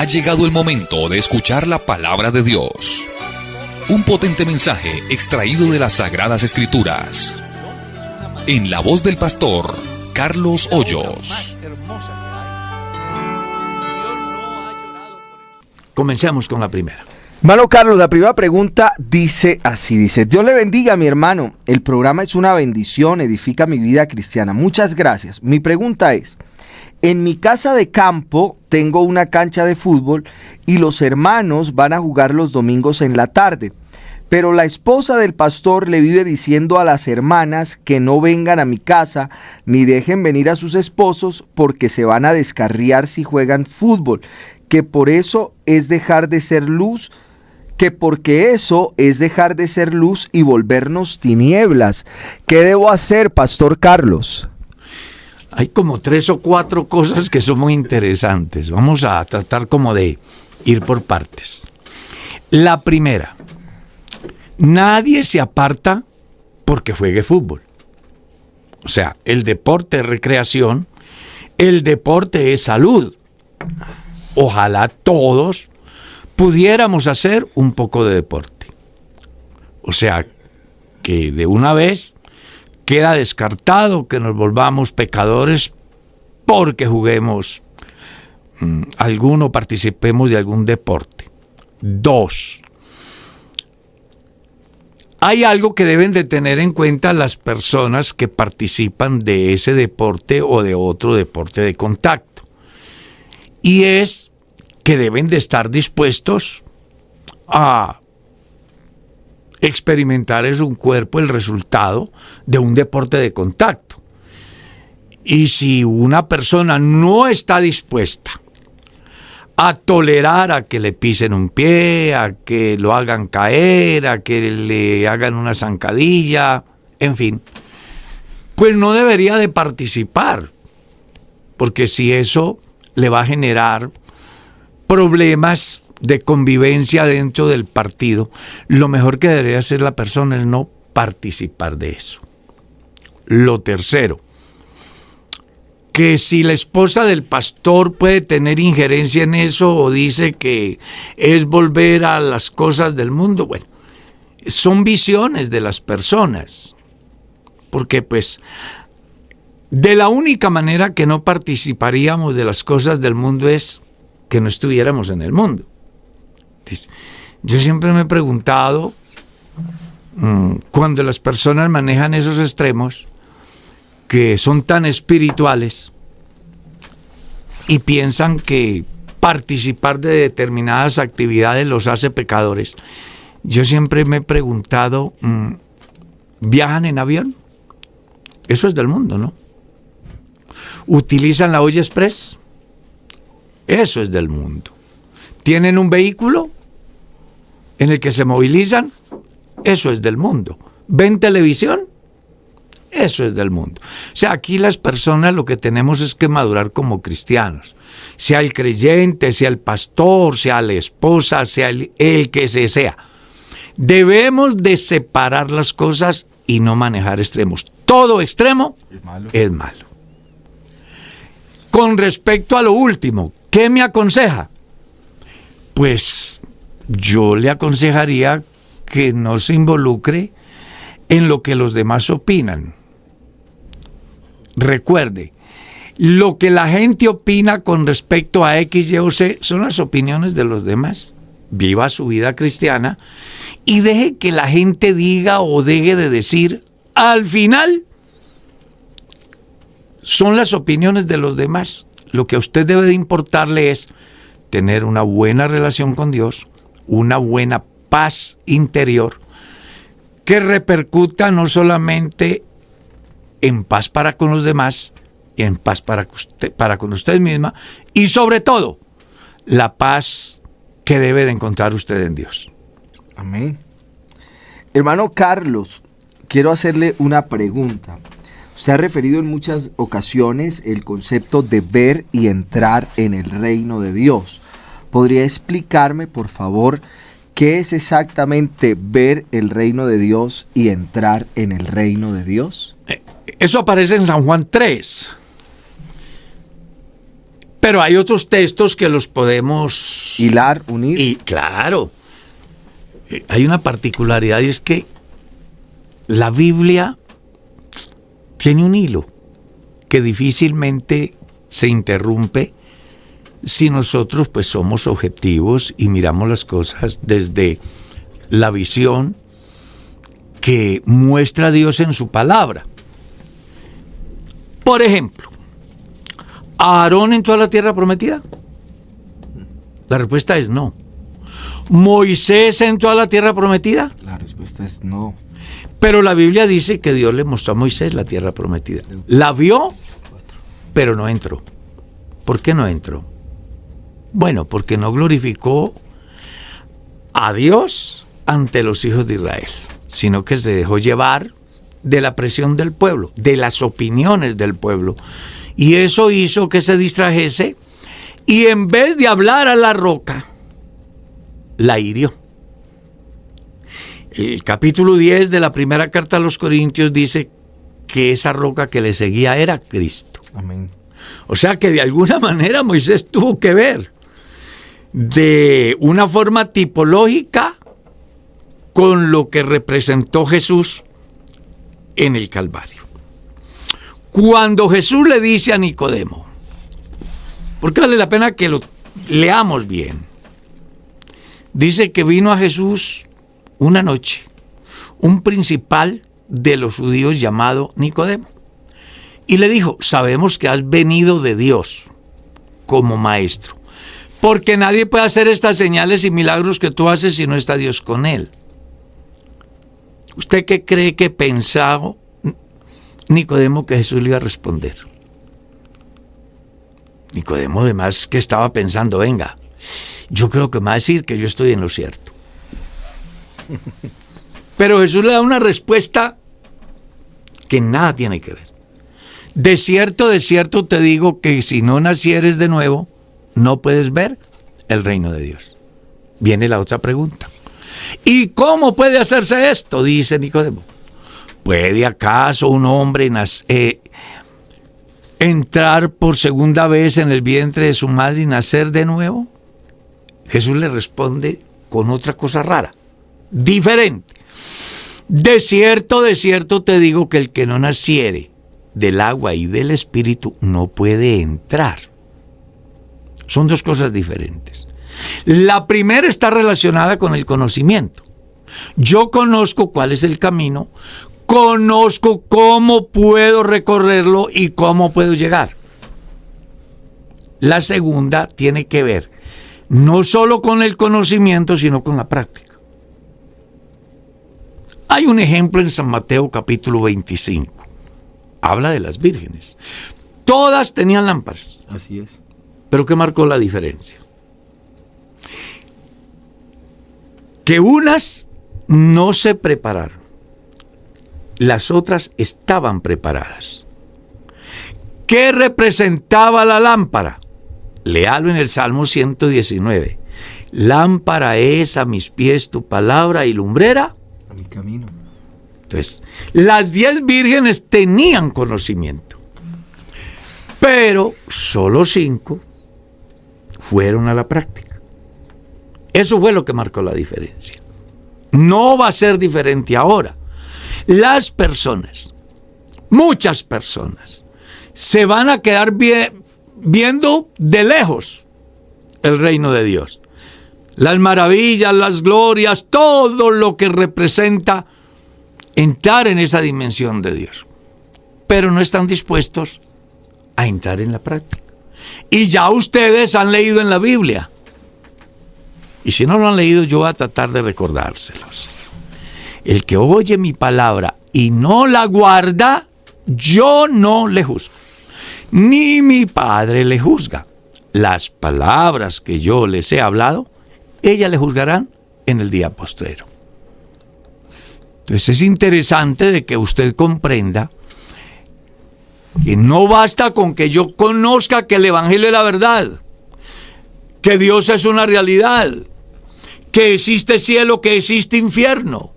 Ha llegado el momento de escuchar la palabra de Dios. Un potente mensaje extraído de las Sagradas Escrituras. En la voz del pastor Carlos Hoyos. Comencemos con la primera. Hermano Carlos, la primera pregunta dice así, Dios le bendiga, mi hermano. El programa es una bendición, edifica mi vida cristiana. Muchas gracias. Mi pregunta es, en mi casa de campo tengo una cancha de fútbol y los hermanos van a jugar los domingos en la tarde. Pero la esposa del pastor le vive diciendo a las hermanas que no vengan a mi casa ni dejen venir a sus esposos porque se van a descarriar si juegan fútbol, que por eso es dejar de ser luz, que porque eso es dejar de ser luz y volvernos tinieblas. ¿Qué debo hacer, Pastor Carlos? Hay como 3 o 4 cosas que son muy interesantes. Vamos a tratar como de ir por partes. La primera, nadie se aparta porque juegue fútbol. O sea, el deporte es recreación, el deporte es salud. Ojalá todos pudiéramos hacer un poco de deporte. O sea, que de una vez queda descartado que nos volvamos pecadores porque juguemos alguno, participemos de algún deporte. 2. Hay algo que deben de tener en cuenta las personas que participan de ese deporte o de otro deporte de contacto. Y es que deben de estar dispuestos a experimentar en su cuerpo el resultado de un deporte de contacto. Y si una persona no está dispuesta a tolerar a que le pisen un pie, a que lo hagan caer, a que le hagan una zancadilla, en fin, pues no debería de participar, porque si eso le va a generar problemas de convivencia dentro del partido, lo mejor que debería hacer la persona es no participar de eso. Lo tercero, que si la esposa del pastor puede tener injerencia en eso o dice que es volver a las cosas del mundo, bueno, son visiones de las personas, porque pues de la única manera que no participaríamos de las cosas del mundo es que no estuviéramos en el mundo. Entonces, yo siempre me he preguntado, cuando las personas manejan esos extremos, que son tan espirituales, y piensan que participar de determinadas actividades los hace pecadores, yo siempre me he preguntado, ¿viajan en avión? Eso es del mundo, ¿no? ¿Utilizan la olla express? Eso es del mundo. ¿Tienen un vehículo en el que se movilizan? Eso es del mundo. ¿Ven televisión? Eso es del mundo. O sea, aquí las personas lo que tenemos es que madurar como cristianos. Sea el creyente, sea el pastor, sea la esposa, sea el que sea. Debemos de separar las cosas y no manejar extremos. Todo extremo es malo. Con respecto a lo último, ¿qué me aconseja? Pues yo le aconsejaría que no se involucre en lo que los demás opinan. Recuerde, lo que la gente opina con respecto a X, Y o Z son las opiniones de los demás. Viva su vida cristiana y deje que la gente diga o deje de decir. Al final, son las opiniones de los demás. Lo que a usted debe de importarle es tener una buena relación con Dios, una buena paz interior, que repercuta no solamente en paz para con los demás, en paz para con usted misma, y sobre todo, la paz que debe de encontrar usted en Dios. Amén. Hermano Carlos, quiero hacerle una pregunta. Se ha referido en muchas ocasiones el concepto de ver y entrar en el reino de Dios. ¿Podría explicarme, por favor, qué es exactamente ver el reino de Dios y entrar en el reino de Dios? Eso aparece en San Juan 3. Pero hay otros textos que los podemos hilar, unir. Y claro, hay una particularidad y es que la Biblia tiene un hilo que difícilmente se interrumpe si nosotros pues somos objetivos y miramos las cosas desde la visión que muestra Dios en su palabra. Por ejemplo, ¿Aarón entró a la tierra prometida? La respuesta es no. ¿Moisés entró a la tierra prometida? La respuesta es no. Pero la Biblia dice que Dios le mostró a Moisés la tierra prometida. La vio, pero no entró. ¿Por qué no entró? Bueno, porque no glorificó a Dios ante los hijos de Israel, sino que se dejó llevar de la presión del pueblo, de las opiniones del pueblo. Y eso hizo que se distrajese y en vez de hablar a la roca, la hirió. El capítulo 10 de la primera carta a los Corintios dice que esa roca que le seguía era Cristo. Amén. O sea que de alguna manera Moisés tuvo que ver de una forma tipológica con lo que representó Jesús en el Calvario. Cuando Jesús le dice a Nicodemo, porque vale la pena que lo leamos bien, dice que vino a Jesús una noche un principal de los judíos llamado Nicodemo y le dijo: sabemos que has venido de Dios como maestro, porque nadie puede hacer estas señales y milagros que tú haces si no está Dios con él. ¿Usted qué cree que pensaba Nicodemo que Jesús le iba a responder? Nicodemo además que estaba pensando, venga, yo creo que me va a decir que yo estoy en lo cierto. Pero Jesús le da una respuesta que nada tiene que ver. De cierto te digo que si no nacieres de nuevo, no puedes ver el reino de Dios. Viene la otra pregunta. ¿Y cómo puede hacerse esto?, dice Nicodemo. ¿Puede acaso un hombre entrar por segunda vez en el vientre de su madre y nacer de nuevo? Jesús le responde con otra cosa rara, diferente. De cierto te digo que el que no naciere del agua y del espíritu no puede entrar. Son dos cosas diferentes. La primera está relacionada con el conocimiento. Yo conozco cuál es el camino, conozco cómo puedo recorrerlo y cómo puedo llegar. La segunda tiene que ver no solo con el conocimiento, sino con la práctica. Hay un ejemplo en San Mateo capítulo 25. Habla de las vírgenes. Todas tenían lámparas. Así es. ¿Pero qué marcó la diferencia? Que unas no se prepararon. Las otras estaban preparadas. ¿Qué representaba la lámpara? Léalo en el Salmo 119. Lámpara es a mis pies tu palabra y lumbrera a mi camino. Entonces, las 10 vírgenes tenían conocimiento, pero solo 5 fueron a la práctica. Eso fue lo que marcó la diferencia. No va a ser diferente ahora. Las personas, muchas personas, se van a quedar viendo de lejos el reino de Dios. Las maravillas, las glorias, todo lo que representa entrar en esa dimensión de Dios. Pero no están dispuestos a entrar en la práctica. Y ya ustedes han leído en la Biblia. Y si no lo han leído, yo voy a tratar de recordárselos. El que oye mi palabra y no la guarda, yo no le juzgo. Ni mi Padre le juzga. Las palabras que yo les he hablado, ellas le juzgarán en el día postrero. Entonces es interesante de que usted comprenda que no basta con que yo conozca que el Evangelio es la verdad, que Dios es una realidad, que existe cielo, que existe infierno.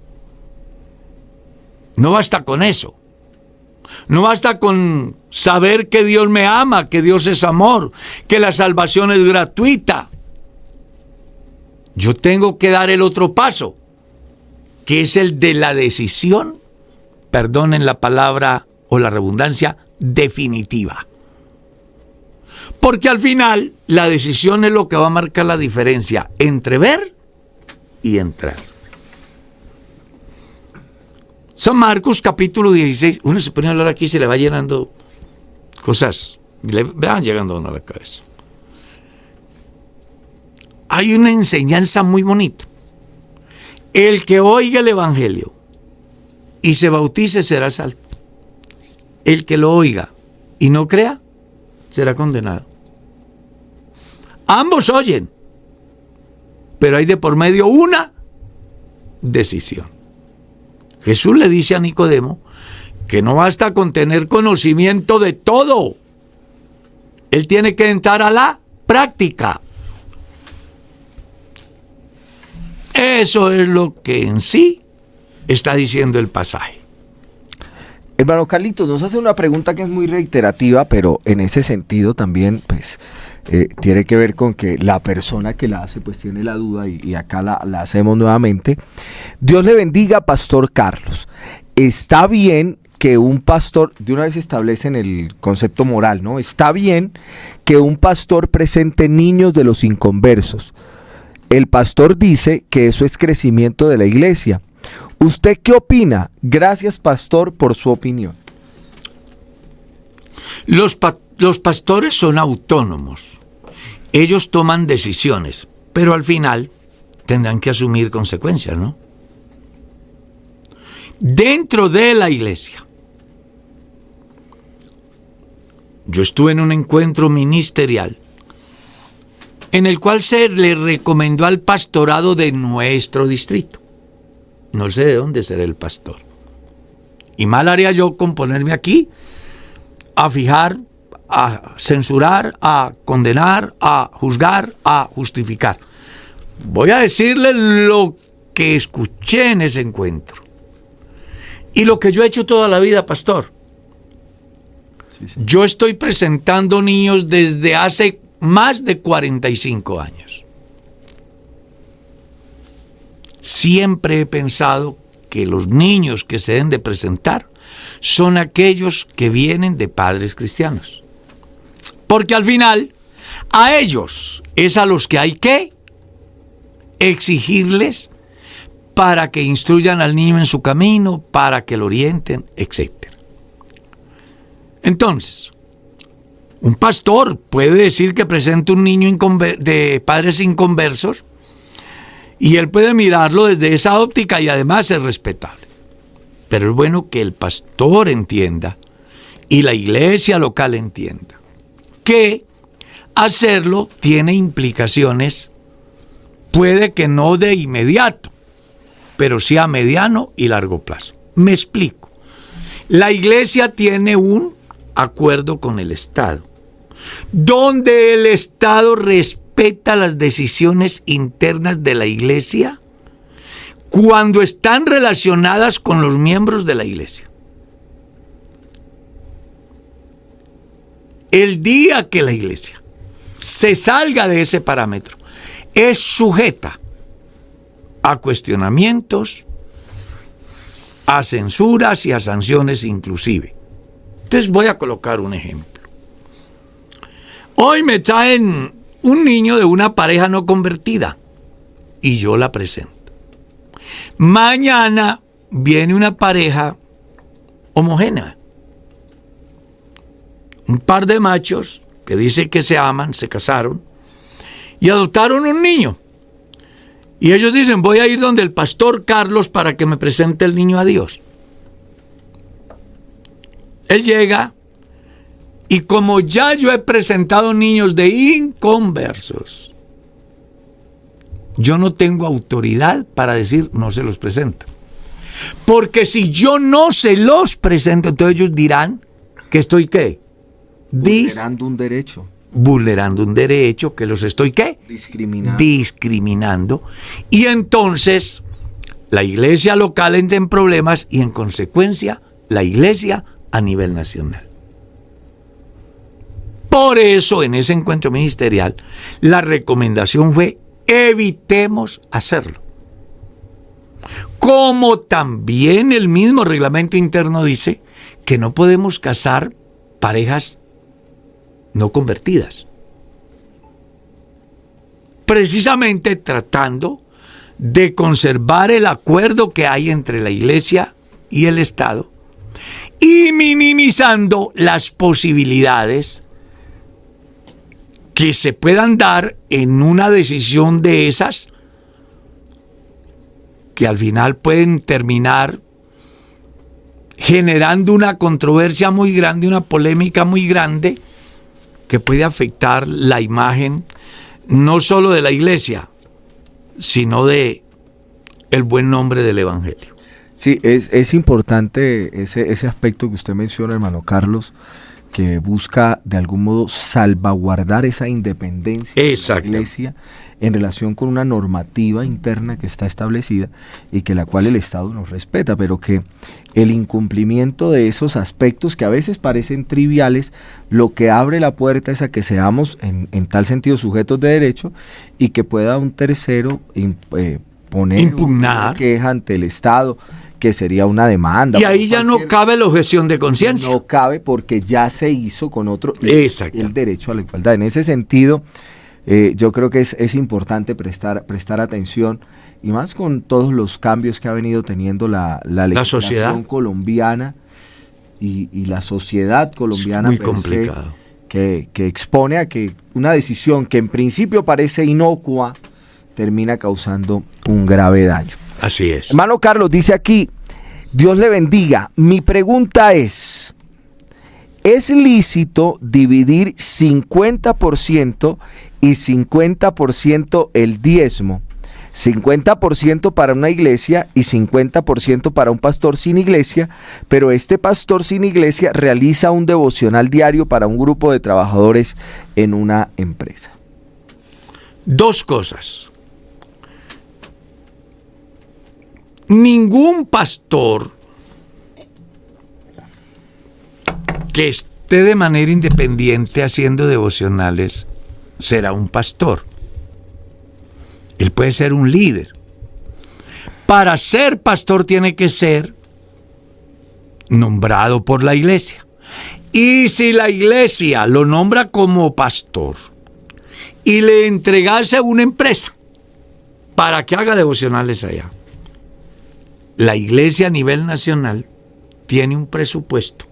No basta con eso. No basta con saber que Dios me ama, que Dios es amor, que la salvación es gratuita. Yo tengo que dar el otro paso, que es el de la decisión, perdonen la palabra o la redundancia, definitiva. Porque al final la decisión es lo que va a marcar la diferencia entre ver y entrar. San Marcos capítulo 16, uno se pone a hablar aquí y se le va llenando cosas, le van llegando a uno a la cabeza. Hay una enseñanza muy bonita. El que oiga el evangelio y se bautice será salvo. El que lo oiga y no crea será condenado. Ambos oyen, pero hay de por medio una decisión. Jesús le dice a Nicodemo que no basta con tener conocimiento de todo. Él tiene que entrar a la práctica. Eso es lo que en sí está diciendo el pasaje. Hermano Carlitos, nos hace una pregunta que es muy reiterativa, pero en ese sentido también pues tiene que ver con que la persona que la hace pues tiene la duda y acá la hacemos nuevamente. Dios le bendiga, Pastor Carlos. Está bien que un pastor, de una vez establecen el concepto moral, ¿no? Está bien que un pastor presente niños de los inconversos. El pastor dice que eso es crecimiento de la iglesia. ¿Usted qué opina? Gracias, pastor, por su opinión. Los pastores son autónomos. Ellos toman decisiones, pero al final tendrán que asumir consecuencias, ¿no? Dentro de la iglesia. Yo estuve en un encuentro ministerial en el cual se le recomendó al pastorado de nuestro distrito. No sé de dónde será el pastor. Y mal haría yo con ponerme aquí a fijar, a censurar, a condenar, a juzgar, a justificar. Voy a decirle lo que escuché en ese encuentro. Y lo que yo he hecho toda la vida, pastor. Sí. Yo estoy presentando niños desde hace más de 45 años. Siempre he pensado que los niños que se deben de presentar son aquellos que vienen de padres cristianos. Porque al final, a ellos es a los que hay que exigirles para que instruyan al niño en su camino, para que lo orienten, etc. Entonces, un pastor puede decir que presenta un niño de padres inconversos y él puede mirarlo desde esa óptica y además es respetable. Pero es bueno que el pastor entienda y la iglesia local entienda que hacerlo tiene implicaciones, puede que no de inmediato, pero sí a mediano y largo plazo. Me explico. La iglesia tiene un acuerdo con el Estado, donde el Estado respeta las decisiones internas de la iglesia cuando están relacionadas con los miembros de la iglesia. El día que la iglesia se salga de ese parámetro, es sujeta a cuestionamientos, a censuras y a sanciones inclusive. Entonces voy a colocar un ejemplo. Hoy me traen un niño de una pareja no convertida y yo la presento. Mañana viene una pareja homogénea. Un par de machos que dicen que se aman, se casaron y adoptaron un niño. Y ellos dicen, voy a ir donde el pastor Carlos para que me presente el niño a Dios. Él llega y como ya yo he presentado niños de inconversos, yo no tengo autoridad para decir no se los presento. Porque si yo no se los presento, entonces ellos dirán que estoy ¿qué? Vulnerando un derecho. Vulnerando un derecho, que los estoy ¿qué? Discriminando. Y entonces la iglesia local entra en problemas y en consecuencia la iglesia a nivel nacional. Por eso, en ese encuentro ministerial, la recomendación fue: evitemos hacerlo. Como también el mismo reglamento interno dice que no podemos casar parejas no convertidas. Precisamente tratando de conservar el acuerdo que hay entre la Iglesia y el Estado y minimizando las posibilidades que se puedan dar en una decisión de esas que al final pueden terminar generando una controversia muy grande, una polémica muy grande que puede afectar la imagen no solo de la Iglesia, sino de el buen nombre del Evangelio. Sí, es importante ese aspecto que usted menciona, hermano Carlos, que busca de algún modo salvaguardar esa independencia de la Iglesia en relación con una normativa interna que está establecida y que la cual el Estado nos respeta, pero que el incumplimiento de esos aspectos que a veces parecen triviales, lo que abre la puerta es a que seamos en tal sentido sujetos de derecho y que pueda un tercero impugnar una queja ante el Estado, que sería una demanda. Y ahí ya no cabe la objeción de conciencia. No cabe porque ya se hizo con otro el derecho a la igualdad. En ese sentido, yo creo que es importante prestar atención, y más con todos los cambios que ha venido teniendo la legislación colombiana y la sociedad colombiana. Es muy complicado. Que expone a que una decisión que en principio parece inocua termina causando un grave daño. Así es. Hermano Carlos dice aquí: Dios le bendiga. Mi pregunta ¿es lícito dividir 50% y 50% el diezmo? 50% para una iglesia y 50% para un pastor sin iglesia, pero este pastor sin iglesia realiza un devocional diario para un grupo de trabajadores en una empresa. Dos cosas. Ningún pastor que esté de manera independiente haciendo devocionales será un pastor. Él puede ser un líder. Para ser pastor tiene que ser nombrado por la iglesia. Y si la iglesia lo nombra como pastor y le entregase a una empresa para que haga devocionales allá, la iglesia a nivel nacional tiene un presupuesto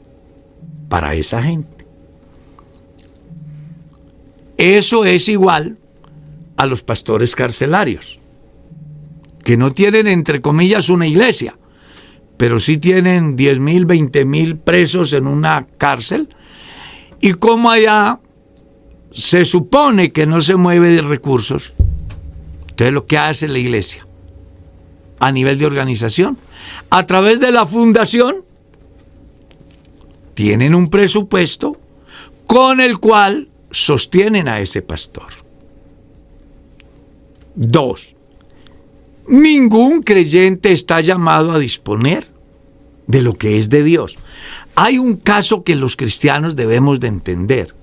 para esa gente. Eso es igual a los pastores carcelarios, que no tienen, entre comillas, una iglesia, pero sí tienen 10,000, 20,000 presos en una cárcel, y como allá se supone que no se mueve de recursos, entonces lo que hace la iglesia a nivel de organización, a través de la fundación, tienen un presupuesto con el cual sostienen a ese pastor. 2. Ningún creyente está llamado a disponer de lo que es de Dios. Hay un caso que los cristianos debemos de entender,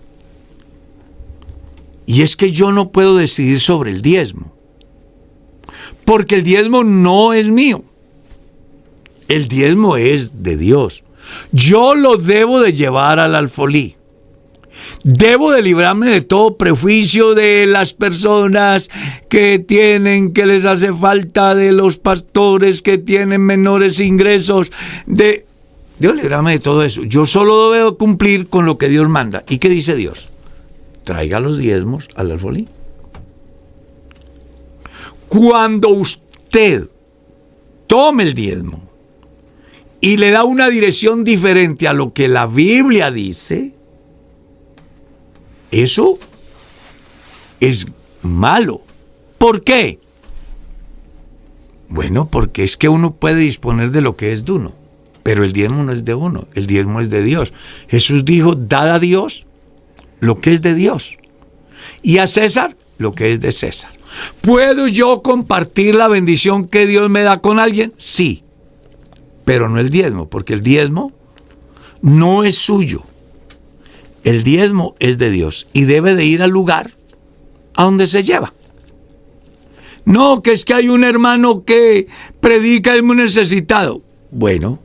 y es que yo no puedo decidir sobre el diezmo, porque el diezmo no es mío. El diezmo es de Dios. Yo lo debo de llevar al alfolí. Debo de librarme de todo prejuicio de las personas que les hace falta, de los pastores que tienen menores ingresos. Debo librarme de todo eso. Yo solo debo cumplir con lo que Dios manda. ¿Y qué dice Dios? Traiga los diezmos al alfolí. Cuando usted tome el diezmo y le da una dirección diferente a lo que la Biblia dice, eso es malo. ¿Por qué? Bueno, porque es que uno puede disponer de lo que es de uno, pero el diezmo no es de uno, el diezmo es de Dios. Jesús dijo: dad a Dios lo que es de Dios y a César lo que es de César. ¿Puedo yo compartir la bendición que Dios me da con alguien? Sí, pero no el diezmo, porque el diezmo no es suyo. El diezmo es de Dios y debe de ir al lugar a donde se lleva. No, que es que hay un hermano que predica, es muy necesitado. Bueno,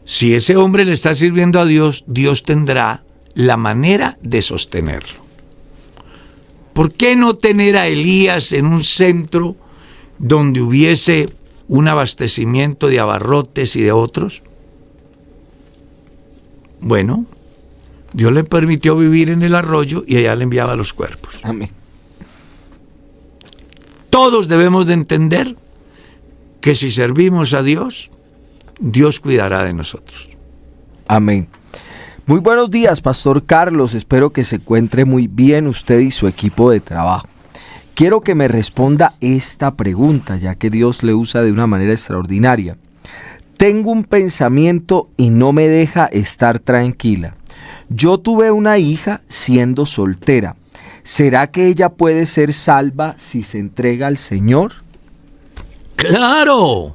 si ese hombre le está sirviendo a Dios, Dios tendrá la manera de sostenerlo. ¿Por qué no tener a Elías en un centro donde hubiese un abastecimiento de abarrotes y de otros? Bueno, Dios le permitió vivir en el arroyo y allá le enviaba los cuerpos. Amén. Todos debemos de entender que si servimos a Dios, Dios cuidará de nosotros. Amén. Muy buenos días, Pastor Carlos. Espero que se encuentre muy bien usted y su equipo de trabajo. Quiero que me responda esta pregunta, ya que Dios le usa de una manera extraordinaria. Tengo un pensamiento y no me deja estar tranquila. Yo tuve una hija siendo soltera. ¿Será que ella puede ser salva si se entrega al Señor? ¡Claro!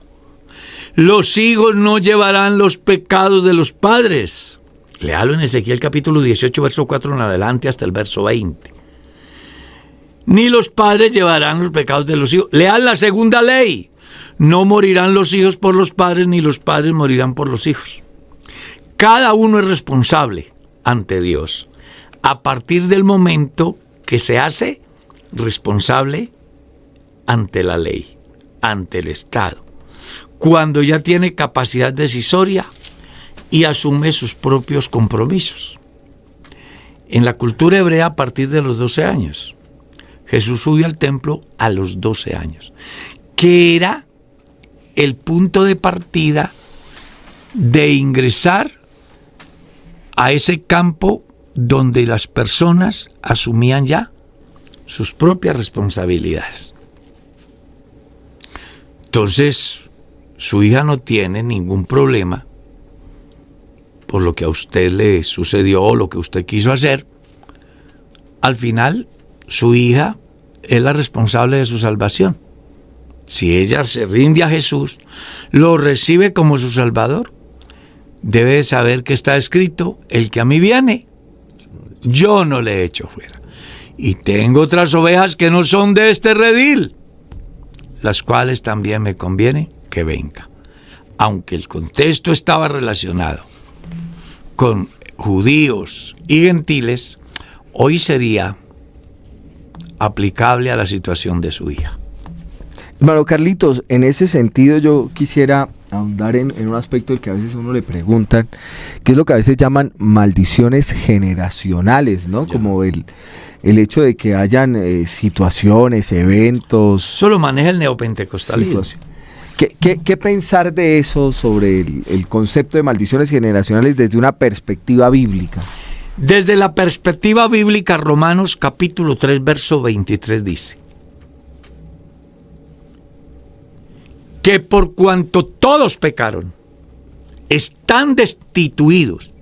Los hijos no llevarán los pecados de los padres. Léalo en Ezequiel capítulo 18, verso 4 en adelante hasta el verso 20. Ni los padres llevarán los pecados de los hijos. Lean la segunda ley. No morirán los hijos por los padres, ni los padres morirán por los hijos. Cada uno es responsable ante Dios a partir del momento que se hace responsable ante la ley, ante el Estado, cuando ya tiene capacidad decisoria y asume sus propios compromisos. En la cultura hebrea, a partir de los 12 años, Jesús subió al templo a los 12 años, que era el punto de partida de ingresar a ese campo donde las personas asumían ya sus propias responsabilidades. Entonces, su hija no tiene ningún problema por lo que a usted le sucedió o lo que usted quiso hacer. Al final, su hija es la responsable de su salvación. Si ella se rinde a Jesús, lo recibe como su Salvador, debe saber que está escrito: el que a mí viene, yo no le echo fuera. Y tengo otras ovejas que no son de este redil, las cuales también me conviene que venga. Aunque el contexto estaba relacionado con judíos y gentiles, hoy sería aplicable a la situación de su hija. Hermano Carlitos, en ese sentido yo quisiera ahondar en un aspecto del que a veces a uno le preguntan, que es lo que a veces llaman maldiciones generacionales, ¿no? Ya. Como el hecho de que hayan situaciones, eventos. Eso lo maneja el neopentecostalismo. ¿Qué pensar de eso sobre el concepto de maldiciones generacionales desde una perspectiva bíblica? Desde la perspectiva bíblica, Romanos capítulo 3, verso 23 dice que por cuanto todos pecaron, están destituidos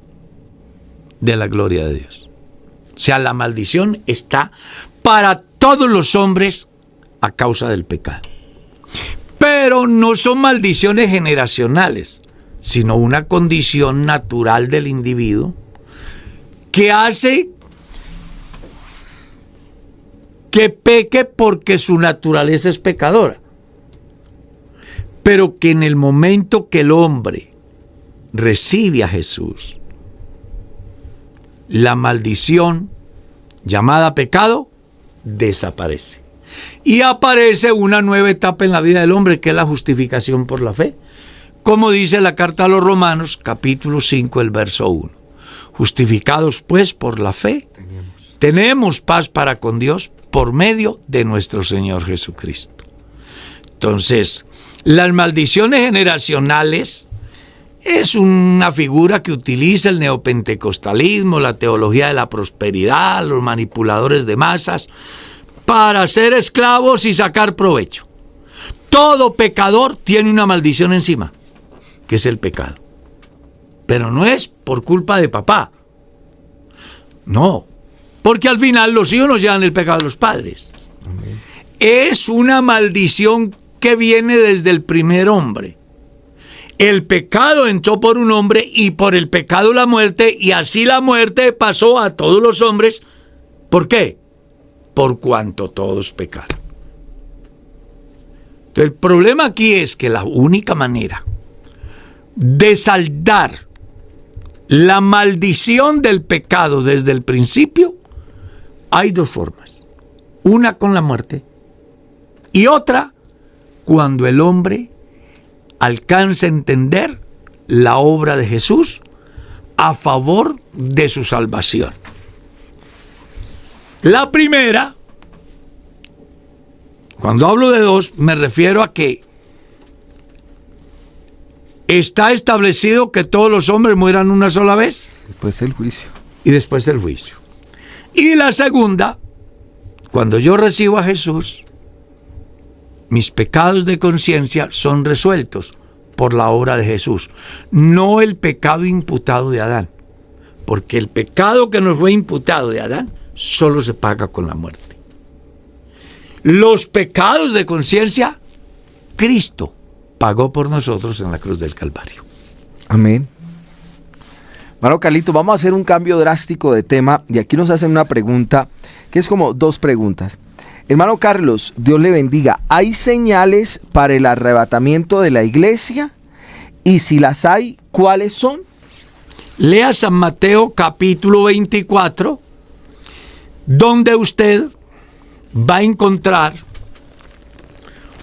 de la gloria de Dios. O sea, la maldición está para todos los hombres a causa del pecado. Pero no son maldiciones generacionales, sino una condición natural del individuo que hace que peque porque su naturaleza es pecadora. Pero que en el momento que el hombre recibe a Jesús, la maldición llamada pecado desaparece. Y aparece una nueva etapa en la vida del hombre, que es la justificación por la fe. Como dice la carta a los Romanos, capítulo 5, el verso 1. Justificados pues por la fe, tenemos paz para con Dios por medio de nuestro Señor Jesucristo. Entonces, las maldiciones generacionales es una figura que utiliza el neopentecostalismo, la teología de la prosperidad, los manipuladores de masas, para ser esclavos y sacar provecho. Todo pecador tiene una maldición encima, que es el pecado. Pero no es por culpa de papá. No, porque al final los hijos nos llevan el pecado de los padres. Amén. Es una maldición que viene desde el primer hombre. el pecado entró por un hombre y por el pecado la muerte, y así la muerte pasó a todos los hombres. ¿Por qué? Por cuanto todos pecaron. Entonces, el problema aquí es que la única manera de saldar la maldición del pecado desde el principio, hay dos formas. Una con la muerte y otra cuando el hombre alcanza a entender la obra de Jesús a favor de su salvación. La primera, cuando hablo de dos, me refiero a que está establecido que todos los hombres mueran una sola vez. Después el juicio. Y después el juicio. Y la segunda, cuando yo recibo a Jesús, mis pecados de conciencia son resueltos por la obra de Jesús, no el pecado imputado de Adán, porque el pecado que nos fue imputado de Adán solo se paga con la muerte. Los pecados de conciencia, Cristo pagó por nosotros en la cruz del Calvario. Amén. Hermano Carlito, vamos a hacer un cambio drástico de tema y aquí nos hacen una pregunta que es como dos preguntas. Hermano Carlos, Dios le bendiga. ¿Hay señales para el arrebatamiento de la iglesia? Y si las hay, ¿cuáles son? Lea San Mateo capítulo 24, donde usted va a encontrar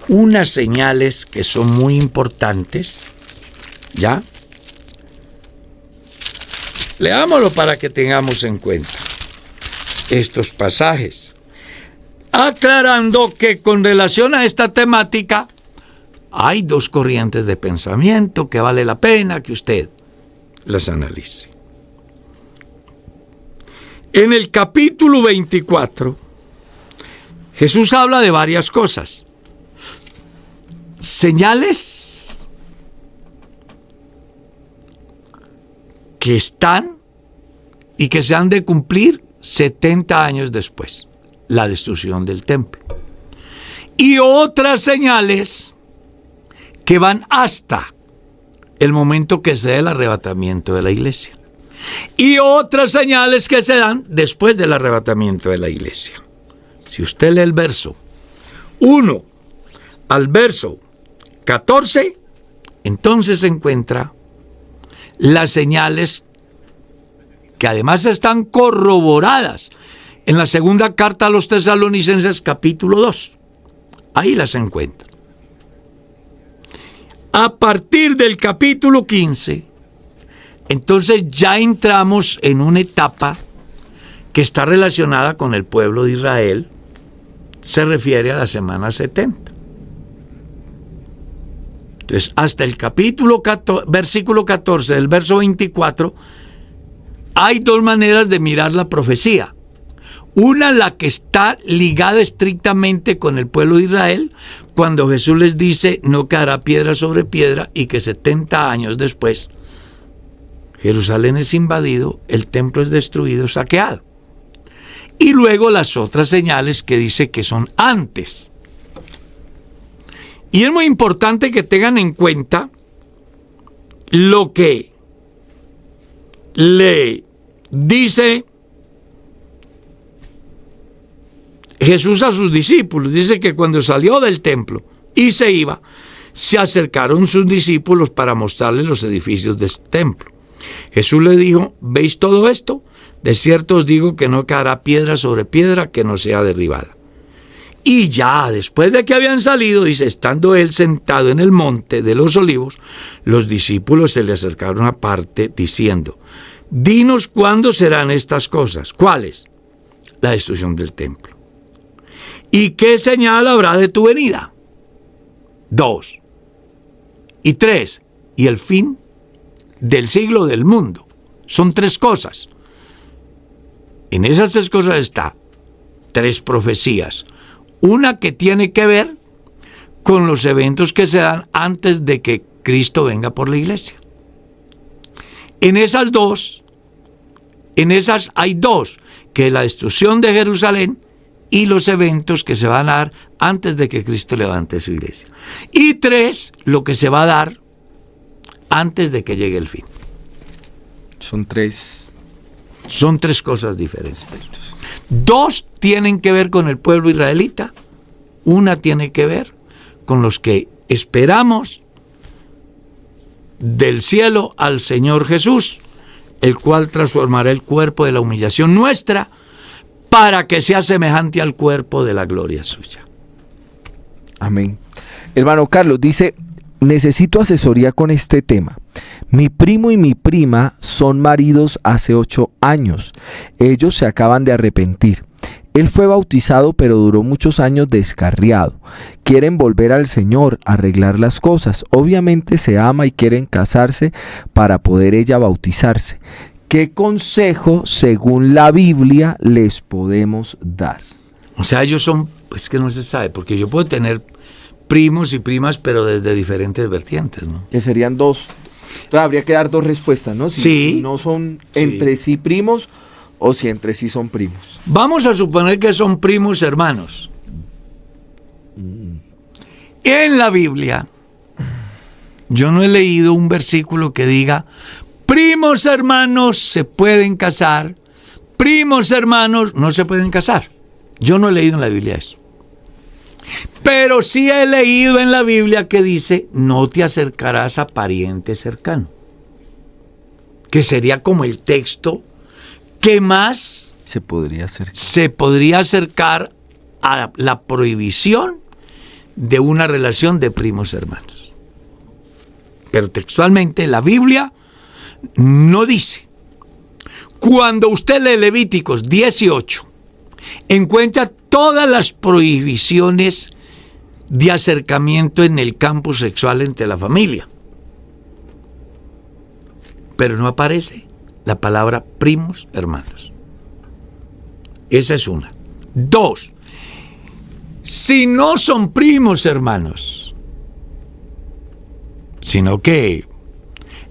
unas señales que son muy importantes, ¿ya? Leámoslo para que tengamos en cuenta estos pasajes, aclarando que con relación a esta temática hay dos corrientes de pensamiento que vale la pena que usted las analice. En el capítulo 24, Jesús habla de varias cosas. Señales que están y que se han de cumplir 70 años después, la destrucción del templo. Y otras señales que van hasta el momento que se dé el arrebatamiento de la iglesia. Y otras señales que se dan después del arrebatamiento de la iglesia. Si usted lee el verso 1 al verso 14, entonces se encuentra las señales que además están corroboradas en la segunda carta a los Tesalonicenses capítulo 2. Ahí las encuentra. A partir del capítulo 15, entonces ya entramos en una etapa que está relacionada con el pueblo de Israel. Se refiere a la semana 70. Entonces, hasta el capítulo 14, versículo 14 del verso 24, hay dos maneras de mirar la profecía. Una, la que está ligada estrictamente con el pueblo de Israel, cuando Jesús les dice, no quedará piedra sobre piedra, y que 70 años después, Jerusalén es invadido, el templo es destruido, saqueado. Y luego las otras señales que dice que son antes. Y es muy importante que tengan en cuenta lo que le dice Jesús a sus discípulos. Dice que cuando salió del templo y se iba, se acercaron sus discípulos para mostrarles los edificios del templo. Jesús le dijo, ¿veis todo esto? De cierto os digo que no caerá piedra sobre piedra que no sea derribada. Y ya después de que habían salido, dice, estando él sentado en el monte de los olivos, los discípulos se le acercaron aparte diciendo, dinos cuándo serán estas cosas. ¿Cuáles? La destrucción del templo. ¿Y qué señal habrá de tu venida? 2. Y 3. Y el fin del siglo del mundo. Son 3 cosas. En esas 3 cosas está 3 profecías. Una que tiene que ver con los eventos que se dan antes de que Cristo venga por la iglesia. En esas hay 2, que es la destrucción de Jerusalén y los eventos que se van a dar antes de que Cristo levante su iglesia. Y 3, lo que se va a dar antes de que llegue el fin. Son tres. Son tres cosas diferentes. Dos tienen que ver con el pueblo israelita. Una tiene que ver con los que esperamos del cielo al Señor Jesús, el cual transformará el cuerpo de la humillación nuestra para que sea semejante al cuerpo de la gloria suya. Amén. Hermano Carlos dice, necesito asesoría con este tema. Mi primo y mi prima son maridos hace 8 años. Ellos se acaban de arrepentir. Él fue bautizado, pero duró muchos años descarriado. Quieren volver al Señor, arreglar las cosas. Obviamente se ama y quieren casarse para poder ella bautizarse. ¿Qué consejo, según la Biblia, les podemos dar? O sea, ellos son, pues que no se sabe, porque yo puedo tener primos y primas, pero desde diferentes vertientes, ¿no? Que serían dos. Entonces, habría que dar dos respuestas, ¿no? Si no son entre sí primos o si entre sí son primos. Vamos a suponer que son primos hermanos. En la Biblia, yo no he leído un versículo que diga, primos hermanos se pueden casar, primos hermanos no se pueden casar. Yo no he leído en la Biblia eso. Pero sí he leído en la Biblia que dice, no te acercarás a pariente cercano. Que sería como el texto que más se podría acercar a la prohibición de una relación de primos hermanos. Pero textualmente la Biblia no dice. Cuando usted lee Levíticos 18, encuentra todas las prohibiciones de acercamiento en el campo sexual entre la familia. Pero no aparece la palabra primos hermanos. Esa es una. 2. Si no son primos hermanos, sino que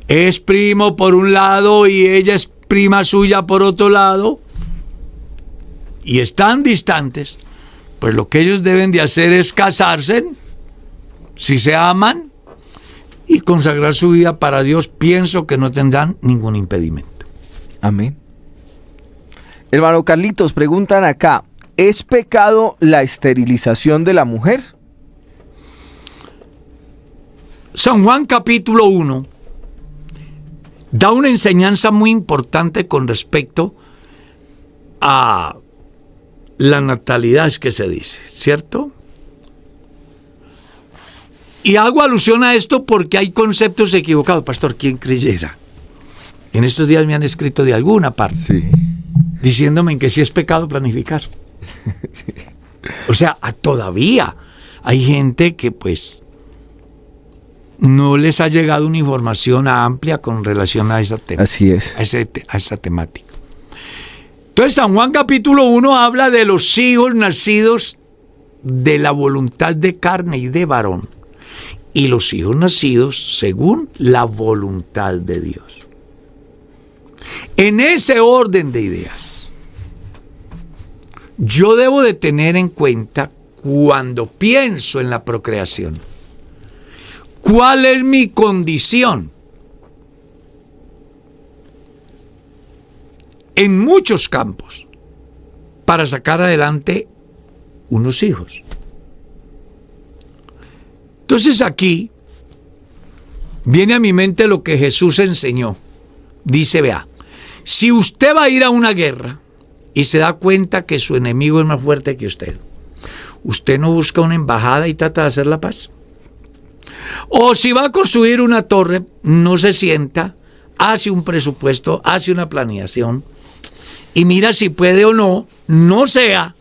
es primo por un lado y ella es prima suya por otro lado, y están distantes, pues lo que ellos deben de hacer es casarse, si se aman, y consagrar su vida para Dios. Pienso que no tendrán ningún impedimento. Amén. Hermano Carlitos, preguntan acá, ¿es pecado la esterilización de la mujer? San Juan capítulo 1 da una enseñanza muy importante con respecto a la natalidad, es que se dice, ¿cierto? Y hago alusión a esto porque hay conceptos equivocados. Pastor, ¿quién creyera? En estos días me han escrito de alguna parte, diciéndome que sí es pecado planificar. Sí. O sea, todavía hay gente que pues no les ha llegado una información amplia con relación a esa temática. Así es. A esa temática. Entonces, San Juan capítulo 1 habla de los hijos nacidos de la voluntad de carne y de varón, y los hijos nacidos según la voluntad de Dios. En ese orden de ideas, yo debo de tener en cuenta, cuando pienso en la procreación, ¿cuál es mi condición? En muchos campos, para sacar adelante unos hijos. Entonces aquí viene a mi mente lo que Jesús enseñó. Dice, vea, si usted va a ir a una guerra y se da cuenta que su enemigo es más fuerte que usted no busca una embajada y trata de hacer la paz. O si va a construir una torre, no se sienta, hace un presupuesto, hace una planeación y mira si puede o no, no sea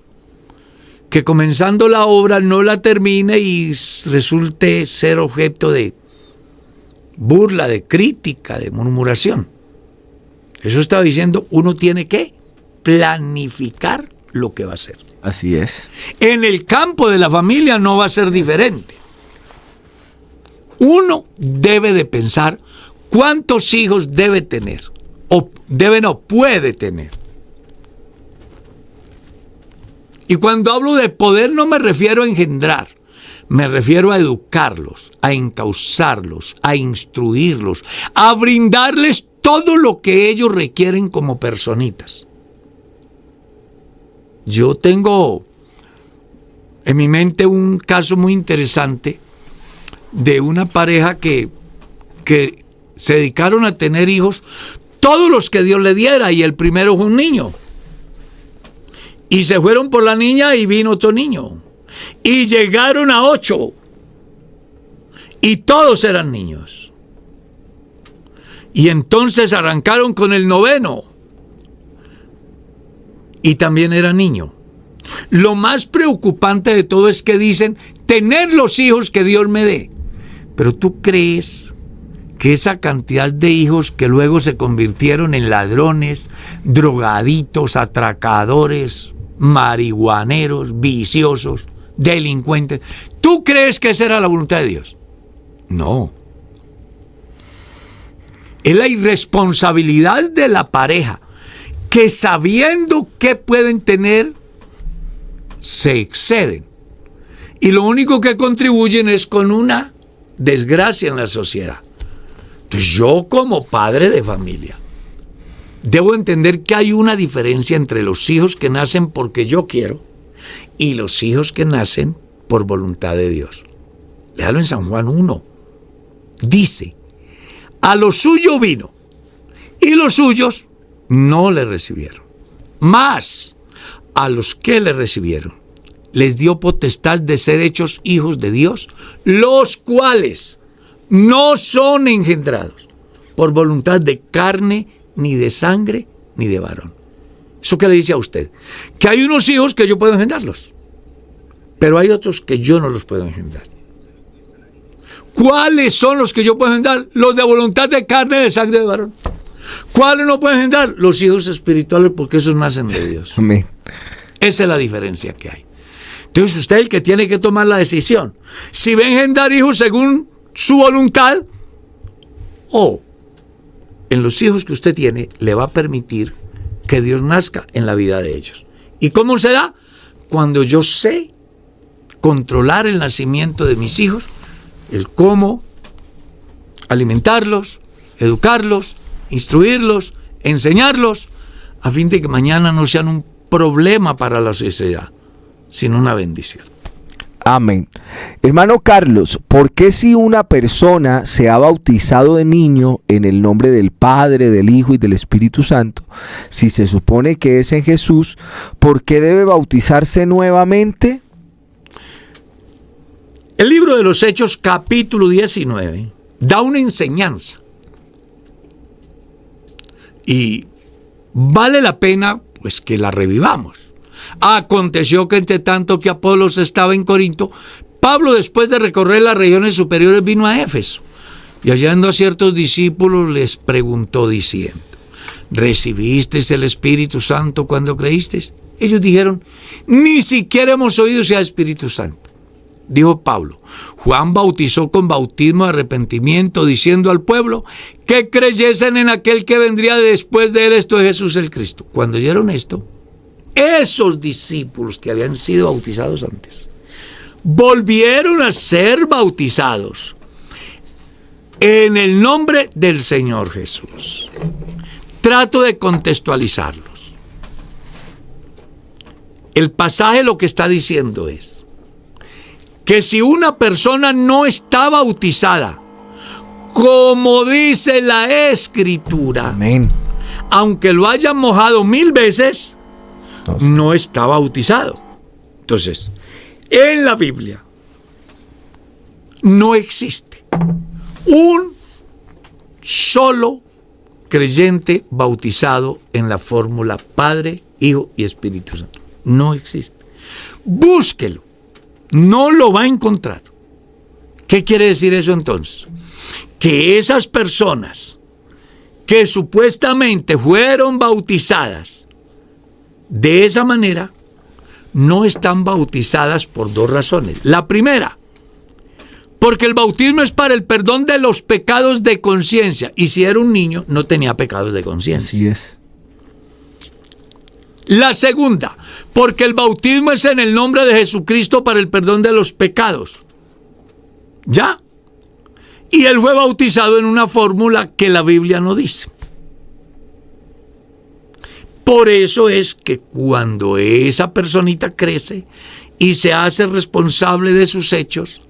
que comenzando la obra no la termine y resulte ser objeto de burla, de crítica, de murmuración. Eso estaba diciendo, uno tiene que planificar lo que va a hacer. Así es. En el campo de la familia no va a ser diferente. Uno debe de pensar cuántos hijos debe tener, o puede tener. Y cuando hablo de poder no me refiero a engendrar, Me refiero a educarlos, a encauzarlos, a instruirlos, a brindarles todo lo que ellos requieren como personitas. Yo tengo en mi mente un caso muy interesante de una pareja que se dedicaron a tener hijos, todos los que Dios le diera, y el primero fue un niño. Y se fueron por la niña y vino otro niño. Y llegaron a 8. Y todos eran niños. Y entonces arrancaron con el 9. Y también era niño. Lo más preocupante de todo es que dicen, tener los hijos que Dios me dé. Pero ¿tú crees que esa cantidad de hijos que luego se convirtieron en ladrones, drogaditos, atracadores, marihuaneros, viciosos, delincuentes, ¿tú crees que esa era la voluntad de Dios? No. Es la irresponsabilidad de la pareja, que sabiendo que pueden tener, se exceden. Y lo único que contribuyen es con una desgracia en la sociedad. Entonces yo, como padre de familia, debo entender que hay una diferencia entre los hijos que nacen porque yo quiero y los hijos que nacen por voluntad de Dios. Léalo en San Juan 1. Dice, a lo suyo vino y los suyos no le recibieron. Mas a los que le recibieron les dio potestad de ser hechos hijos de Dios, los cuales no son engendrados por voluntad de carne, ni de sangre, ni de varón. ¿Eso qué le dice a usted? Que hay unos hijos que yo puedo engendrarlos, pero hay otros que yo no los puedo engendrar. ¿Cuáles son los que yo puedo engendrar? Los de voluntad de carne, de sangre, de varón. ¿Cuáles no pueden engendrar? Los hijos espirituales, porque esos nacen de Dios. Amén. Esa es la diferencia que hay. Entonces usted es el que tiene que tomar la decisión. Si va a engendrar hijos según su voluntad, o en los hijos que usted tiene le va a permitir que Dios nazca en la vida de ellos. ¿Y cómo será? Cuando yo sé controlar el nacimiento de mis hijos, el cómo alimentarlos, educarlos, instruirlos, enseñarlos, a fin de que mañana no sean un problema para la sociedad, sino una bendición. Amén. Hermano Carlos, ¿por qué si una persona se ha bautizado de niño en el nombre del Padre, del Hijo y del Espíritu Santo, si se supone que es en Jesús, ¿por qué debe bautizarse nuevamente? El libro de los Hechos, capítulo 19, da una enseñanza. Y vale la pena pues que la revivamos. Aconteció que entre tanto que Apolos estaba en Corinto, Pablo, después de recorrer las regiones superiores, vino a Éfeso. Y hallando a ciertos discípulos les preguntó diciendo, ¿recibisteis el Espíritu Santo cuando creísteis? Ellos dijeron, ni siquiera hemos oído sea Espíritu Santo. Dijo Pablo, Juan bautizó con bautismo de arrepentimiento, diciendo al pueblo que creyesen en aquel que vendría después de él, esto es Jesús el Cristo. Cuando oyeron esto, esos discípulos que habían sido bautizados antes, volvieron a ser bautizados en el nombre del Señor Jesús. Trato de contextualizarlos. El pasaje lo que está diciendo es que si una persona no está bautizada, como dice la Escritura, Amén, aunque lo hayan mojado 1000 veces, no está bautizado. Entonces, en la Biblia no existe un solo creyente bautizado en la fórmula Padre, Hijo y Espíritu Santo. No existe. Búsquelo. No lo va a encontrar. ¿Qué quiere decir eso entonces? Que esas personas que supuestamente fueron bautizadas de esa manera no están bautizadas por dos razones. La primera, porque el bautismo es para el perdón de los pecados de conciencia, y si era un niño no tenía pecados de conciencia. así es. La segunda, porque el bautismo es en el nombre de Jesucristo para el perdón de los pecados. ¿Ya? Y él fue bautizado en una fórmula que la Biblia no dice. Por eso es que cuando esa personita crece y se hace responsable de sus hechos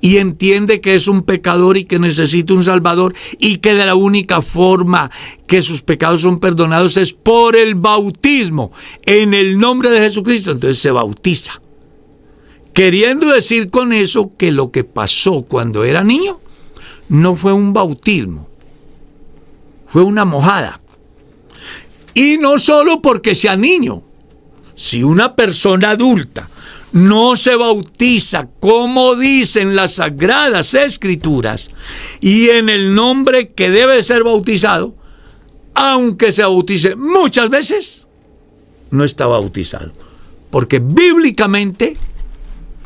y entiende que es un pecador y que necesita un Salvador y que de la única forma que sus pecados son perdonados es por el bautismo en el nombre de Jesucristo, entonces se bautiza. Queriendo decir con eso que lo que pasó cuando era niño no fue un bautismo, fue una mojada. Y no solo porque sea niño, si una persona adulta no se bautiza como dicen las Sagradas Escrituras y en el nombre que debe ser bautizado, aunque se bautice muchas veces, no está bautizado. Porque bíblicamente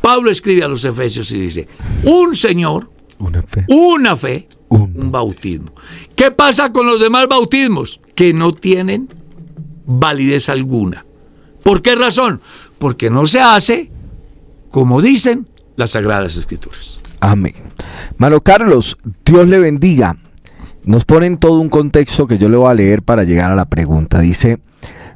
Pablo escribe a los Efesios y dice, un Señor, una fe, un bautismo. ¿Qué pasa con los demás bautismos? Que no tienen validez alguna. ¿Por qué razón? Porque no se hace como dicen las Sagradas Escrituras. Amén. Mano Carlos, Dios le bendiga. Nos ponen todo un contexto que yo le voy a leer para llegar a la pregunta. Dice,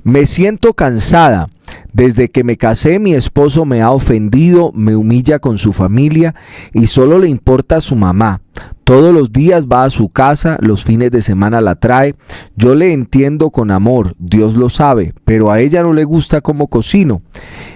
me siento cansada. Desde que me casé, mi esposo me ha ofendido, me humilla con su familia y solo le importa a su mamá. Todos los días va a su casa, los fines de semana la trae. Yo le entiendo con amor, Dios lo sabe, pero a ella no le gusta cómo cocino.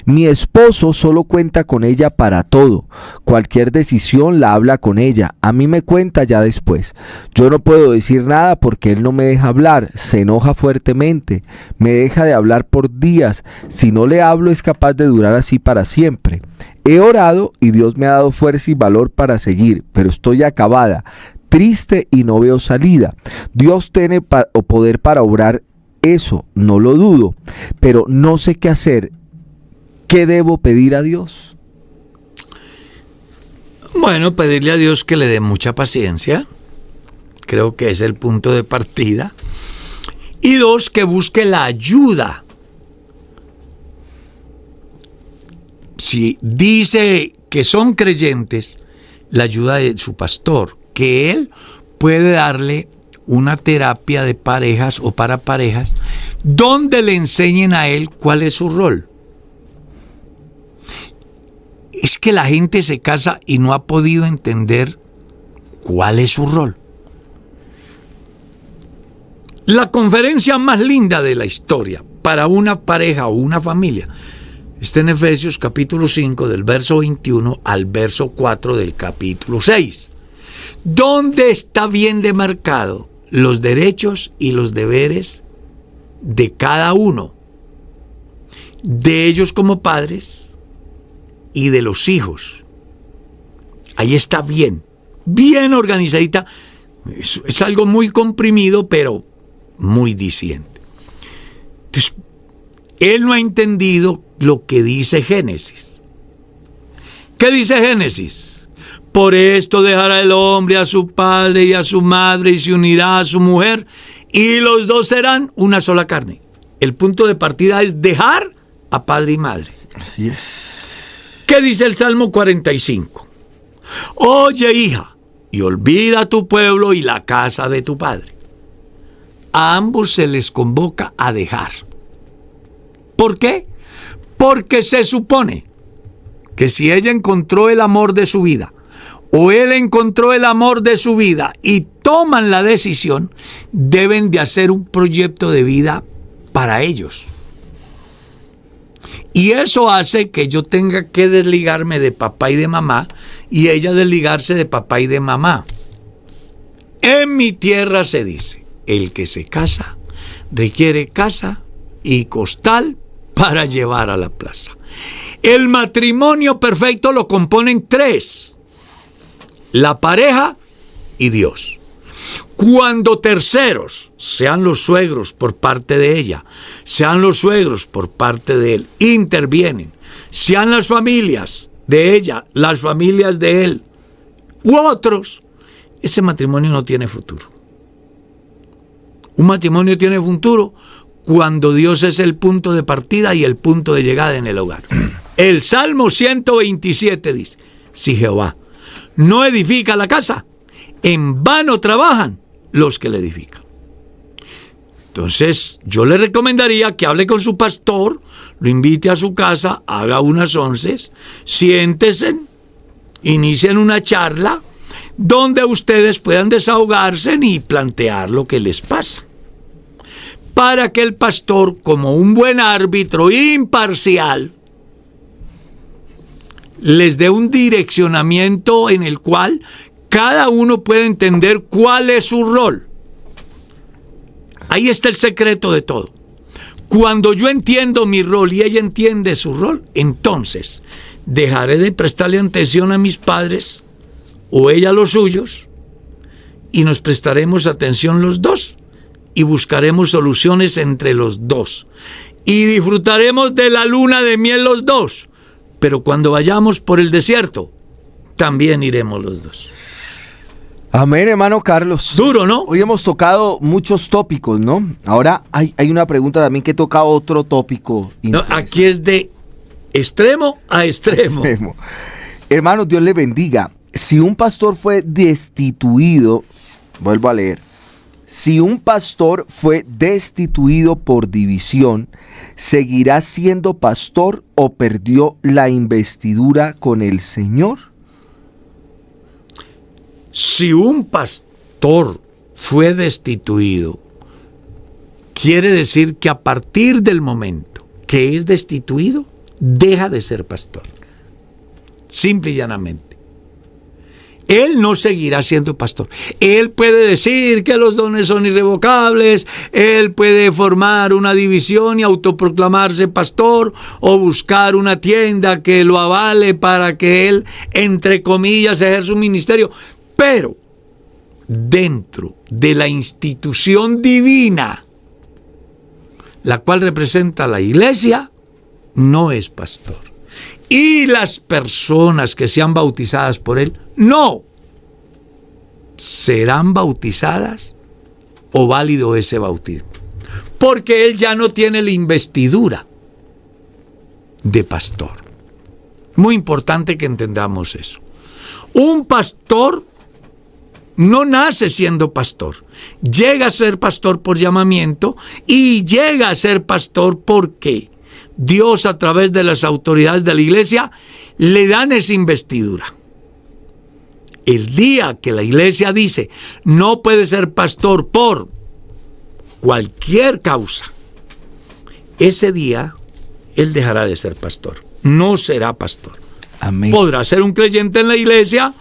Mi esposo solo cuenta con ella para todo. Cualquier decisión la habla con ella. A mí me cuenta ya después. Yo no puedo decir nada porque él no me deja hablar. Se enoja fuertemente. Me deja de hablar por días. Si no le hablo es capaz de durar así para siempre. He orado y Dios me ha dado fuerza y valor para seguir, pero estoy acabada, triste y no veo salida. Dios tiene poder para obrar eso, no lo dudo, pero no sé qué hacer. ¿Qué debo pedir a Dios? Bueno, pedirle a Dios que le dé mucha paciencia. Creo que es el punto de partida. Y dos, que busque la ayuda. Si dice que son creyentes, la ayuda de su pastor, que él puede darle una terapia de parejas o para parejas, donde le enseñen a él cuál es su rol. Es que la gente se casa y no ha podido entender cuál es su rol. La conferencia más linda de la historia para una pareja o una familia está en Efesios capítulo 5 del verso 21 al verso 4 del capítulo 6, donde está bien demarcado los derechos y los deberes de cada uno, de ellos como padres y de los hijos. Ahí está bien organizadita. Es algo muy comprimido, pero muy diciente. Entonces, él no ha entendido lo que dice Génesis. ¿Qué dice Génesis? Por esto dejará el hombre a su padre y a su madre y se unirá a su mujer y los dos serán una sola carne. El punto de partida es dejar a padre y madre. Así es. ¿Qué dice el Salmo 45? Oye, hija, y olvida tu pueblo y la casa de tu padre. A ambos se les convoca a dejar. ¿Por qué? Porque se supone que si ella encontró el amor de su vida o él encontró el amor de su vida y toman la decisión, deben de hacer un proyecto de vida para ellos. Y eso hace que yo tenga que desligarme de papá y de mamá y ella desligarse de papá y de mamá. En mi tierra se dice, el que se casa requiere casa y costal para llevar a la plaza. El matrimonio perfecto lo componen tres: la pareja y Dios. Cuando terceros, sean los suegros por parte de ella, sean los suegros por parte de él, intervienen, sean las familias de ella, las familias de él u otros, ese matrimonio no tiene futuro. Un matrimonio tiene futuro cuando Dios es el punto de partida y el punto de llegada en el hogar. El Salmo 127 dice, si Jehová no edifica la casa, en vano trabajan los que la edifican. Entonces, yo le recomendaría que hable con su pastor, lo invite a su casa, haga unas onces, siéntese, inicien una charla donde ustedes puedan desahogarse y plantear lo que les pasa, para que el pastor, como un buen árbitro imparcial, les dé un direccionamiento en el cual cada uno puede entender cuál es su rol. Ahí está el secreto de todo. Cuando yo entiendo mi rol y ella entiende su rol, entonces dejaré de prestarle atención a mis padres o ella a los suyos y nos prestaremos atención los dos y buscaremos soluciones entre los dos y disfrutaremos de la luna de miel los dos. Pero cuando vayamos por el desierto, también iremos los dos. Amén, hermano Carlos. Duro, ¿no? Hoy hemos tocado muchos tópicos, ¿no? Ahora hay una pregunta también que toca otro tópico. No, aquí es de extremo a extremo. Hermano, Dios le bendiga. Si un pastor fue destituido, vuelvo a leer. Si un pastor fue destituido por división, ¿seguirá siendo pastor o perdió la investidura con el Señor? Si un pastor fue destituido, quiere decir que a partir del momento que es destituido, deja de ser pastor. Simple y llanamente. Él no seguirá siendo pastor. Él puede decir que los dones son irrevocables, él puede formar una división y autoproclamarse pastor o buscar una tienda que lo avale para que él, entre comillas, ejerza un ministerio. Pero dentro de la institución divina, la cual representa a la iglesia, no es pastor. Y las personas que sean bautizadas por él, no serán bautizadas o válido ese bautismo. Porque él ya no tiene la investidura de pastor. Muy importante que entendamos eso. Un pastor no nace siendo pastor, llega a ser pastor por llamamiento y llega a ser pastor porque Dios a través de las autoridades de la iglesia le dan esa investidura. El día que la iglesia dice no puede ser pastor por cualquier causa, ese día él dejará de ser pastor, no será pastor. Amén. Podrá ser un creyente en la iglesia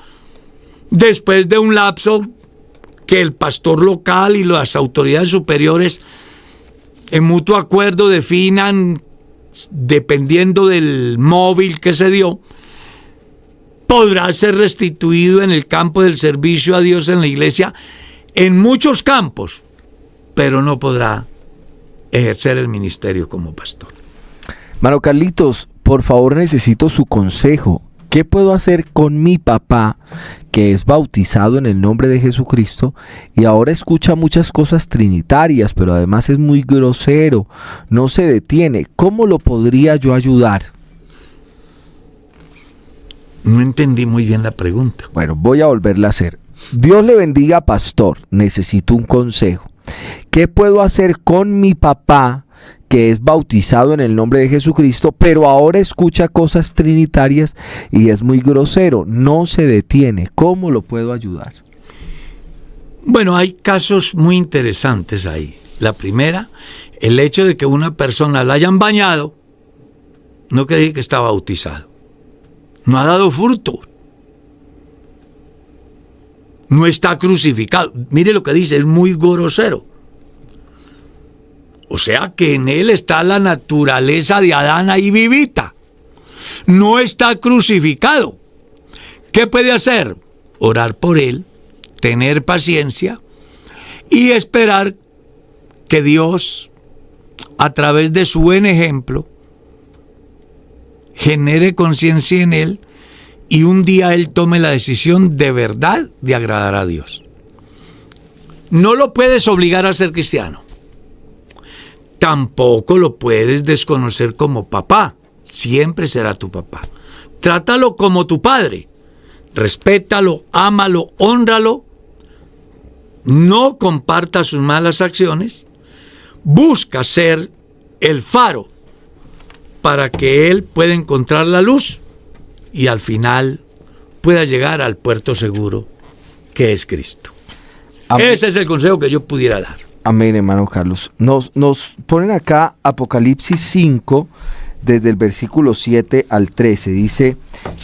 después de un lapso que el pastor local y las autoridades superiores en mutuo acuerdo definan dependiendo del móvil que se dio. Podrá ser restituido en el campo del servicio a Dios en la iglesia en muchos campos, pero no podrá ejercer el ministerio como pastor. Hermano Carlitos, por favor necesito su consejo. ¿Qué puedo hacer con mi papá que es bautizado en el nombre de Jesucristo y ahora escucha muchas cosas trinitarias, pero además es muy grosero, no se detiene? ¿Cómo lo podría yo ayudar? No entendí muy bien la pregunta. Bueno, voy a volverla a hacer. Dios le bendiga, pastor. Necesito un consejo. ¿Qué puedo hacer con mi papá que es bautizado en el nombre de Jesucristo, pero ahora escucha cosas trinitarias y es muy grosero, no se detiene? ¿Cómo lo puedo ayudar? Bueno, hay casos muy interesantes ahí. La primera, el hecho de que una persona la hayan bañado, no quiere decir que está bautizado. No ha dado fruto. No está crucificado. Mire lo que dice, es muy grosero. O sea que en él está la naturaleza de Adán ahí vivita. No está crucificado. ¿Qué puede hacer? Orar por él, tener paciencia y esperar que Dios, a través de su buen ejemplo, genere conciencia en él y un día él tome la decisión de verdad de agradar a Dios. No lo puedes obligar a ser cristiano. Tampoco lo puedes desconocer como papá. Siempre será tu papá. Trátalo como tu padre. respétalo, ámalo, hónralo, no comparta sus malas acciones, busca ser el faro para que él pueda encontrar la luz y al final pueda llegar al puerto seguro que es Cristo. Amén. Ese es el consejo que yo pudiera dar. Amén, hermano Carlos. Nos ponen acá Apocalipsis 5, desde el versículo 7 al 13. Dice: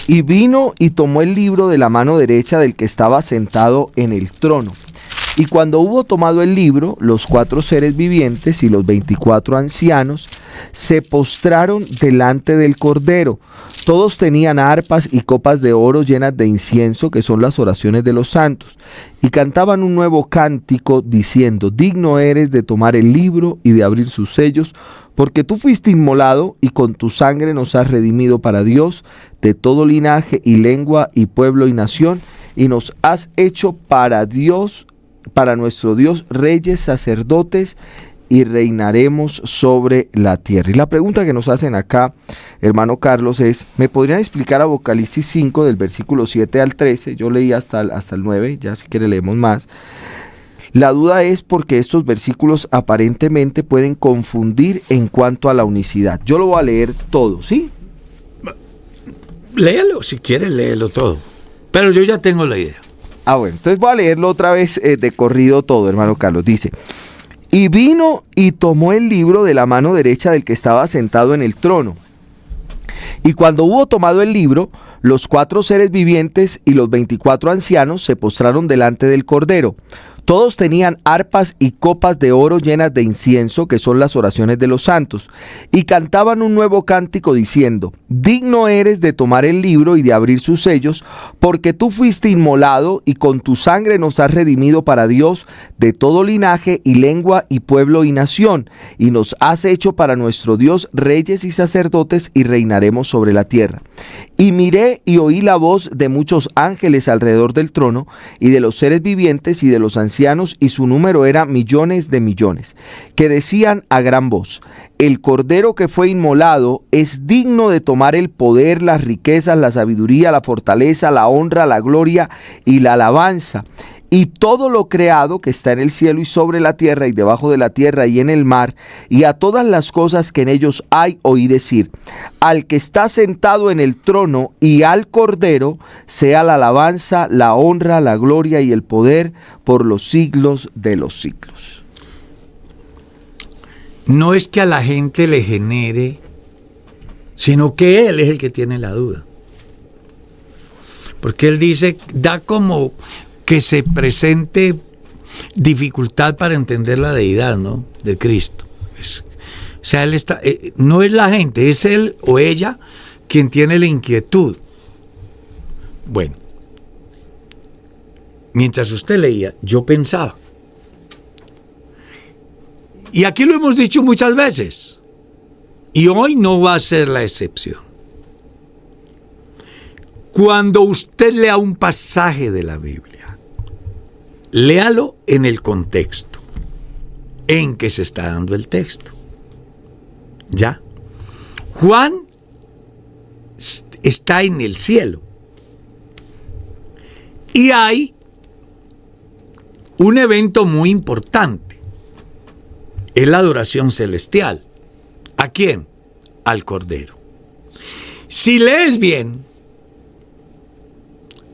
y vino y tomó el libro de la mano derecha del que estaba sentado en el trono. Y cuando hubo tomado el libro, los 4 seres vivientes y los 24 ancianos se postraron delante del Cordero. Todos tenían arpas y copas de oro llenas de incienso, que son las oraciones de los santos. Y cantaban un nuevo cántico diciendo: digno eres de tomar el libro y de abrir sus sellos, porque tú fuiste inmolado y con tu sangre nos has redimido para Dios de todo linaje y lengua y pueblo y nación, y nos has hecho para Dios, para nuestro Dios, reyes, sacerdotes, y reinaremos sobre la tierra. Y la pregunta que nos hacen acá, hermano Carlos, es: ¿me podrían explicar Apocalipsis 5 del versículo 7 al 13? Yo leí hasta el 9, ya si quiere leemos más. La duda es porque estos versículos aparentemente pueden confundir en cuanto a la unicidad. Yo lo voy a leer todo, ¿sí? Léalo, si quieres, léelo todo. Pero yo ya tengo la idea. Bueno, entonces voy a leerlo otra vez de corrido todo, hermano Carlos. Dice: y vino y tomó el libro de la mano derecha del que estaba sentado en el trono. Y cuando hubo tomado el libro, los 4 seres vivientes y los 24 ancianos se postraron delante del Cordero. Todos tenían arpas y copas de oro llenas de incienso, que son las oraciones de los santos, y cantaban un nuevo cántico diciendo: digno eres de tomar el libro y de abrir sus sellos, porque tú fuiste inmolado y con tu sangre nos has redimido para Dios de todo linaje y lengua y pueblo y nación, y nos has hecho para nuestro Dios reyes y sacerdotes, y reinaremos sobre la tierra. Y miré y oí la voz de muchos ángeles alrededor del trono, y de los seres vivientes y de los ancianos, y su número era millones de millones, que decían a gran voz: el Cordero que fue inmolado es digno de tomar el poder, las riquezas, la sabiduría, la fortaleza, la honra, la gloria y la alabanza. Y todo lo creado que está en el cielo y sobre la tierra y debajo de la tierra y en el mar, y a todas las cosas que en ellos hay, oí decir: al que está sentado en el trono y al Cordero sea la alabanza, la honra, la gloria y el poder por los siglos de los siglos. No es que a la gente le genere, sino que él es el que tiene la duda. Porque él dice, da como que se presente dificultad para entender la deidad, ¿no?, de Cristo. O sea, él está, no es la gente, es él o ella quien tiene la inquietud. Bueno, mientras usted leía, yo pensaba. Y aquí lo hemos dicho muchas veces, y hoy no va a ser la excepción. Cuando usted lea un pasaje de la Biblia, léalo en el contexto en que se está dando el texto. ¿Ya? Juan está en el cielo y hay un evento muy importante. Es la adoración celestial. ¿A quién? Al Cordero. Si lees bien,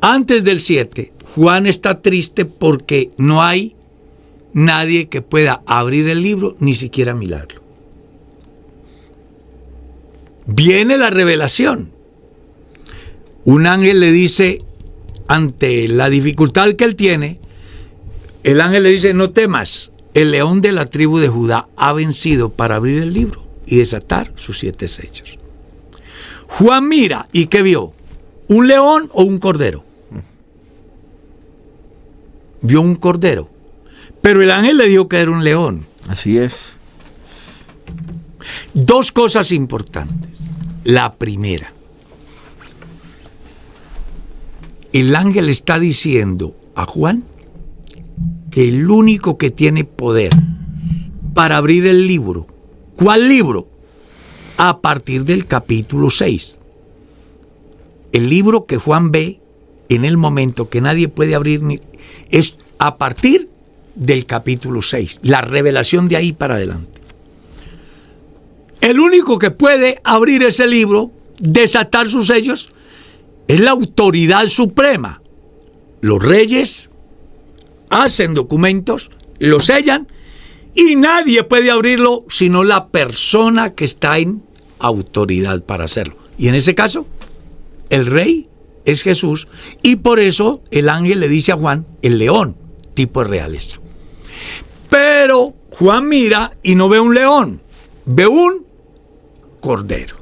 antes del 7, Juan está triste porque no hay nadie que pueda abrir el libro, ni siquiera mirarlo. Viene la revelación. Un ángel le dice, ante la dificultad que él tiene, el ángel le dice: no temas, el león de la tribu de Judá ha vencido para abrir el libro y desatar sus 7 sellos. Juan mira, ¿y qué vio? ¿Un león o un cordero? Vio un cordero, pero el ángel le dijo que era un león. Así es. 2 cosas importantes. La primera, el ángel está diciendo a Juan que el único que tiene poder para abrir el libro, ¿cuál libro? A partir del capítulo 6. El libro que Juan ve en el momento que nadie puede abrir, es a partir del capítulo 6, la revelación de ahí para adelante. El único que puede abrir ese libro, desatar sus sellos, es la autoridad suprema. Los reyes hacen documentos, los sellan, y nadie puede abrirlo sino la persona que está en autoridad para hacerlo. Y en ese caso, el rey es Jesús, y por eso el ángel le dice a Juan, el león, tipo de realeza. Pero Juan mira y no ve un león, ve un cordero.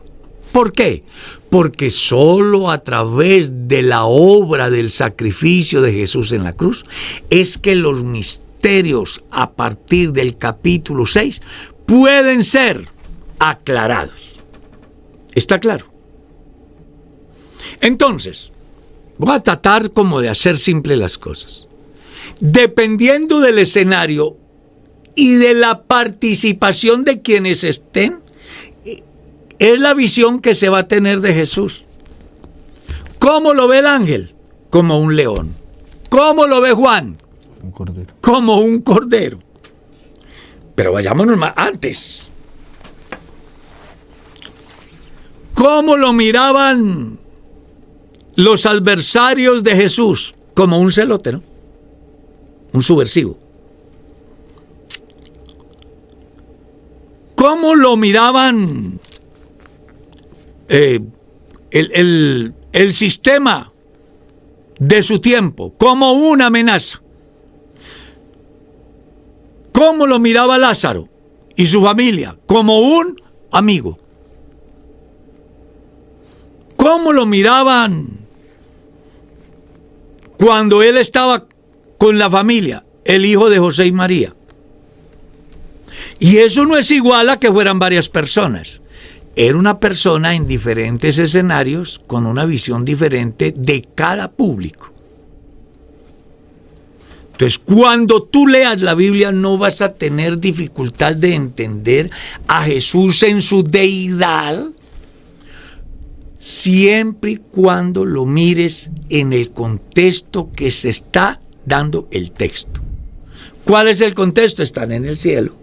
¿Por qué? Porque solo a través de la obra del sacrificio de Jesús en la cruz es que los misterios a partir del capítulo 6 pueden ser aclarados. ¿Está claro? Entonces, voy a tratar como de hacer simple las cosas. Dependiendo del escenario y de la participación de quienes estén, es la visión que se va a tener de Jesús. ¿Cómo lo ve el ángel? Como un león. ¿Cómo lo ve Juan? Un cordero. Como un cordero. Pero vayámonos más antes. ¿Cómo lo miraban los adversarios de Jesús? Como un celote, ¿no? Un subversivo. ¿Cómo lo miraban el sistema de su tiempo? Como una amenaza. ¿Cómo lo miraba Lázaro y su familia? Como un amigo. ¿Cómo lo miraban cuando él estaba con la familia, el hijo de José y María? Y eso no es igual a que fueran varias personas. Era una persona en diferentes escenarios con una visión diferente de cada público. Entonces, cuando tú leas la Biblia no vas a tener dificultad de entender a Jesús en su deidad, siempre y cuando lo mires en el contexto que se está dando el texto. ¿Cuál es el contexto? Están en el cielo.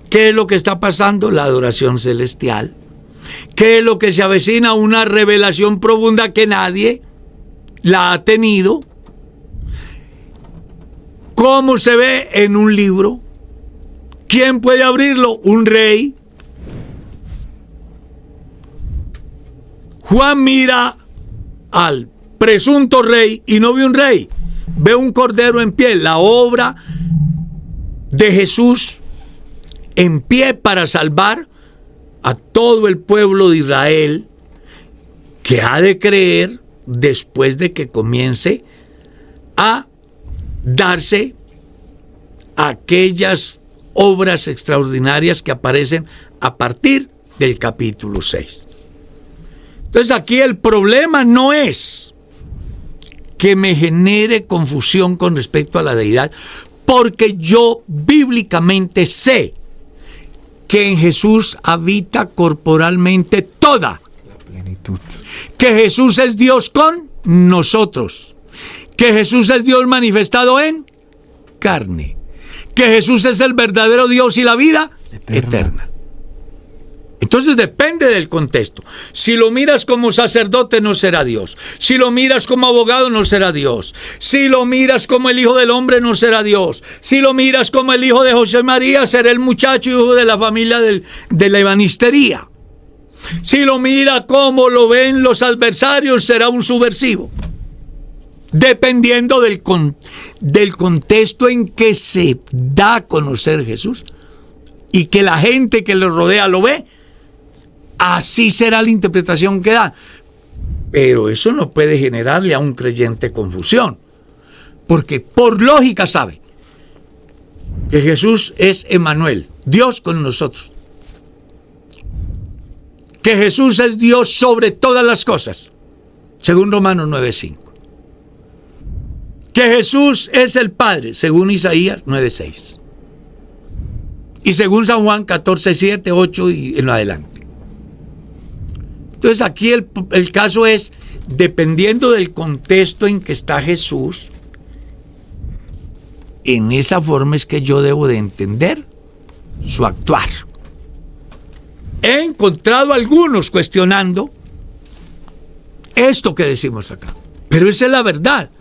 ¿Qué es lo que está pasando? La adoración celestial. ¿Qué es lo que se avecina? Una revelación profunda que nadie la ha tenido. ¿Cómo se ve en un libro? ¿Quién puede abrirlo? Un rey. Juan mira al presunto rey y no ve un rey, ve un cordero en pie, la obra de Jesús en pie para salvar a todo el pueblo de Israel, que ha de creer después de que comience a darse aquellas obras extraordinarias que aparecen a partir del capítulo 6. Entonces aquí el problema no es que me genere confusión con respecto a la deidad, porque yo bíblicamente sé que en Jesús habita corporalmente toda la plenitud. Que Jesús es Dios con nosotros. Que Jesús es Dios manifestado en carne. Que Jesús es el verdadero Dios y la vida eterna. Entonces depende del contexto. Si lo miras como sacerdote, no será Dios. Si lo miras como abogado, no será Dios. Si lo miras como el Hijo del Hombre, no será Dios. Si lo miras como el hijo de José María, será el muchacho hijo de la familia de la ebanistería. Si lo mira como lo ven los adversarios, será un subversivo. Dependiendo del contexto en que se da a conocer Jesús y que la gente que lo rodea lo ve, así será la interpretación que da. Pero eso no puede generarle a un creyente confusión, porque por lógica sabe que Jesús es Emmanuel, Dios con nosotros. Que Jesús es Dios sobre todas las cosas, según Romanos 9:5. Que Jesús es el Padre, según Isaías 9:6. Y según San Juan 14:7, 8 y en adelante. Entonces aquí el caso es, dependiendo del contexto en que está Jesús, en esa forma es que yo debo de entender su actuar. He encontrado algunos cuestionando esto que decimos acá, pero esa es la verdad.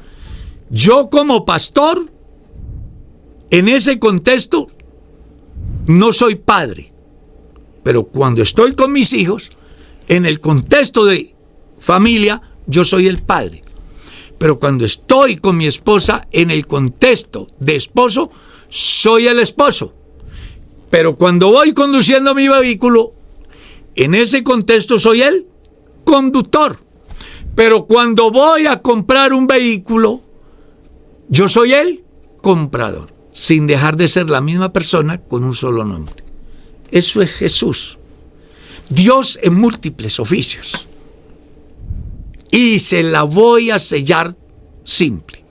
Yo como pastor, en ese contexto, no soy padre, pero cuando estoy con mis hijos, en el contexto de familia, yo soy el padre. Pero cuando estoy con mi esposa, en el contexto de esposo, soy el esposo. Pero cuando voy conduciendo mi vehículo, en ese contexto soy el conductor. Pero cuando voy a comprar un vehículo, yo soy el comprador, sin dejar de ser la misma persona con un solo nombre. Eso es Jesús. Dios en múltiples oficios. Y se la voy a sellar simple.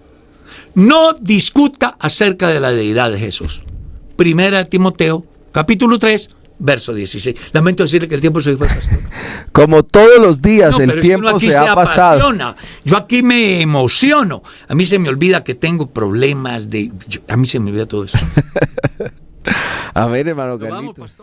No discuta acerca de la deidad de Jesús. Primera de Timoteo, capítulo 3, verso 16. Lamento decirle que el tiempo se fue. Como todos los días, No, el tiempo se ha pasado. Apasiona. Yo aquí me emociono. A mí se me olvida que tengo problemas a mí se me olvida todo eso. Amén, hermano Carlitos.